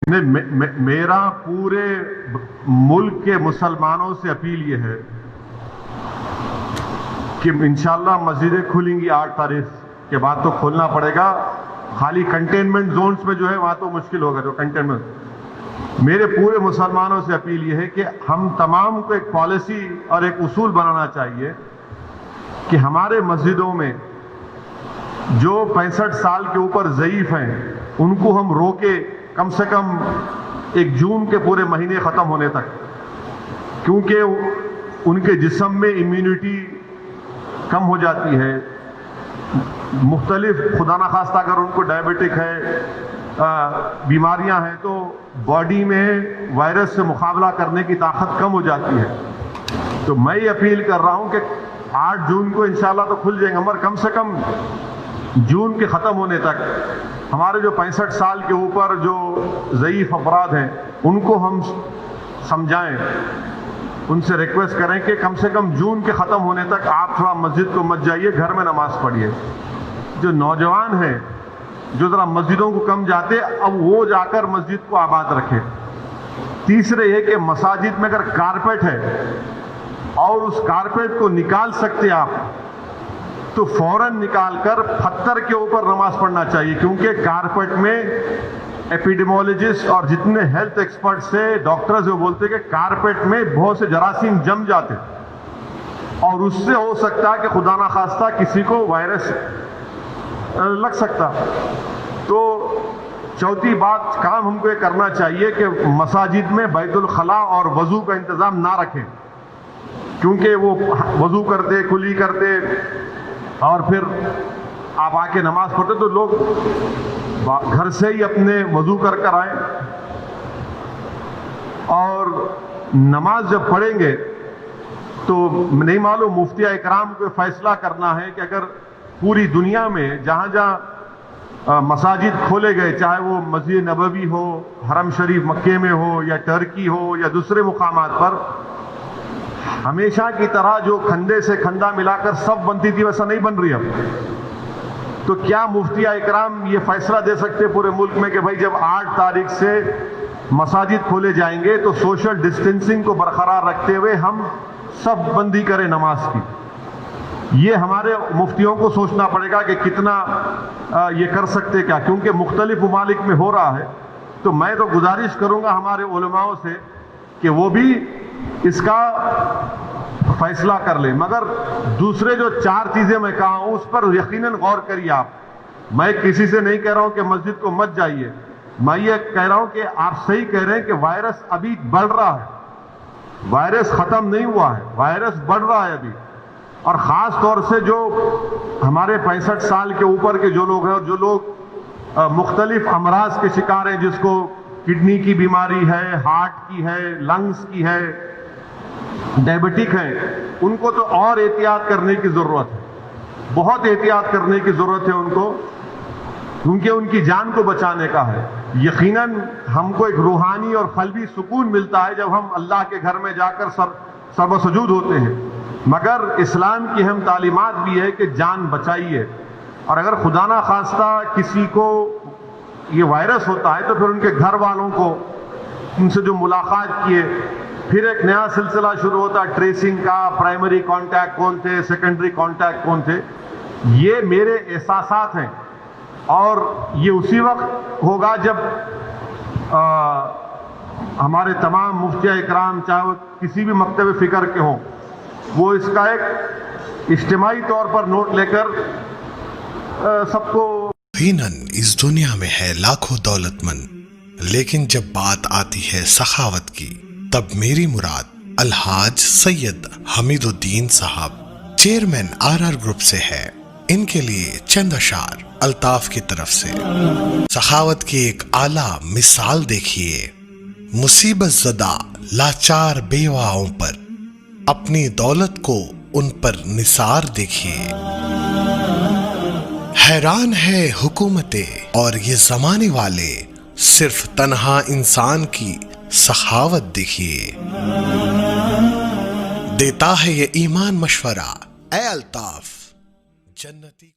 میرا پورے ملک کے مسلمانوں سے اپیل یہ ہے کہ انشاءاللہ مسجدیں کھلیں گی 8 تاریخ کے بعد تو کھولنا پڑے گا. خالی کنٹینمنٹ زونز میں جو ہے وہاں تو مشکل ہوگا. جو کنٹینمنٹ میرے پورے مسلمانوں سے اپیل یہ ہے کہ ہم تمام کو ایک پالیسی اور ایک اصول بنانا چاہیے کہ ہمارے مسجدوں میں جو 65 سال کے اوپر ضعیف ہیں ان کو ہم روکے کم سے کم 1 جون کے پورے مہینے ختم ہونے تک, کیونکہ ان کے جسم میں امیونٹی کم ہو جاتی ہے. مختلف خدا نخواستہ اگر ان کو ڈائبٹک ہے, بیماریاں ہیں, تو باڈی میں وائرس سے مقابلہ کرنے کی طاقت کم ہو جاتی ہے. تو میں یہ اپیل کر رہا ہوں کہ 8 جون کو انشاءاللہ تو کھل جائیں گے, مگر کم سے کم جون کے ختم ہونے تک ہمارے جو 65 سال کے اوپر جو ضعیف افراد ہیں ان کو ہم سمجھائیں, ان سے ریکویسٹ کریں کہ کم سے کم جون کے ختم ہونے تک آپ تھوڑا مسجد کو مت جائیے, گھر میں نماز پڑھیے. جو نوجوان ہیں جو ذرا مسجدوں کو کم جاتے, اب وہ جا کر مسجد کو آباد رکھیں. تیسرے یہ کہ مساجد میں اگر کارپیٹ ہے اور اس کارپیٹ کو نکال سکتے آپ تو فوراً نکال کر پتھر کے اوپر نماز پڑھنا چاہیے, کیونکہ کارپیٹ میں ایپیڈیمولوجسٹ اور جتنے ہیلتھ ایکسپرٹ سے ڈاکٹرز وہ بولتے ہیں کہ کارپیٹ میں بہت سے جراثیم جم جاتے اور اس سے ہو سکتا ہے کہ خدا نخواستہ کسی کو وائرس لگ سکتا. تو چوتھی بات کام ہم کو یہ کرنا چاہیے کہ مساجد میں بیت الخلاء اور وضو کا انتظام نہ رکھیں, کیونکہ وہ وضو کرتے کلی کرتے اور پھر آپ آ کے نماز پڑھتے تو لوگ گھر سے ہی اپنے وضو کر آئیں, اور نماز جب پڑھیں گے تو نہیں معلوم مفتی اکرام کو فیصلہ کرنا ہے کہ اگر پوری دنیا میں جہاں جہاں مساجد کھولے گئے, چاہے وہ مسجد نبوی ہو, حرم شریف مکے میں ہو, یا ٹرکی ہو, یا دوسرے مقامات پر, ہمیشہ کی طرح جو کھندے سے کھندا ملا کر سب بنتی تھی ویسا نہیں بن رہی اب. تو کیا مفتی اکرام یہ فیصلہ دے سکتے پورے ملک میں کہ بھائی جب 8 تاریخ سے مساجد کھولے جائیں گے تو سوشل ڈسٹینسنگ کو برقرار رکھتے ہوئے ہم سب بندی کریں نماز کی؟ یہ ہمارے مفتیوں کو سوچنا پڑے گا کہ کتنا یہ کر سکتے کیا, کیونکہ مختلف ممالک میں ہو رہا ہے. تو میں تو گزارش کروں گا ہمارے علماؤں سے کہ وہ بھی اس کا فیصلہ کر لیں, مگر دوسرے جو 4 چیزیں میں کہا ہوں اس پر یقیناً غور کریے آپ. میں کسی سے نہیں کہہ رہا ہوں کہ مسجد کو مت جائیے, میں یہ کہہ رہا ہوں کہ آپ صحیح کہہ رہے ہیں کہ وائرس ابھی بڑھ رہا ہے, وائرس ختم نہیں ہوا ہے, وائرس بڑھ رہا ہے ابھی. اور خاص طور سے جو ہمارے 65 سال کے اوپر کے جو لوگ ہیں اور جو لوگ مختلف امراض کے شکار ہیں, جس کو کڈنی کی بیماری ہے, ہارٹ کی ہے, لنگز کی ہے, ڈائبٹک ہیں, ان کو تو اور احتیاط کرنے کی ضرورت ہے, بہت احتیاط کرنے کی ضرورت ہے ان کو, کیونکہ ان کی جان کو بچانے کا ہے. یقیناً ہم کو ایک روحانی اور قلبی سکون ملتا ہے جب ہم اللہ کے گھر میں جا کر سر و سجود ہوتے ہیں, مگر اسلام کی اہم تعلیمات بھی ہے کہ جان بچائیے. اور اگر خدا نہ خواستہ کسی کو یہ وائرس ہوتا ہے تو پھر ان کے گھر والوں کو, ان سے جو ملاقات کیے, پھر ایک نیا سلسلہ شروع ہوتا ہے ٹریسنگ کا. پرائمری کانٹیکٹ کون تھے, سیکنڈری کانٹیکٹ کون تھے. یہ میرے احساسات ہیں, اور یہ اسی وقت ہوگا جب ہمارے تمام مفتی اکرام, چاہے وہ کسی بھی مکتب فکر کے ہوں, وہ اس کا ایک اجتماعی طور پر نوٹ لے کر سب کو. یقیناً اس دنیا میں ہے لاکھوں دولت مند, لیکن جب بات آتی ہے سخاوت کی تب میری مراد الحاج سید حمید الدین صاحب, چیئرمین RR گروپ سے ہے. ان کے لیے چند اشعار الطاف کی طرف سے. سخاوت کی ایک اعلیٰ مثال دیکھیے, مصیبت زدہ لاچار بیواؤں پر اپنی دولت کو ان پر نثار دیکھیے. حیران ہے حکومتیں اور یہ زمانے والے, صرف تنہا انسان کی سخاوت دیکھیے. دیتا ہے یہ ایمان مشورہ, اے الطاف جنتی.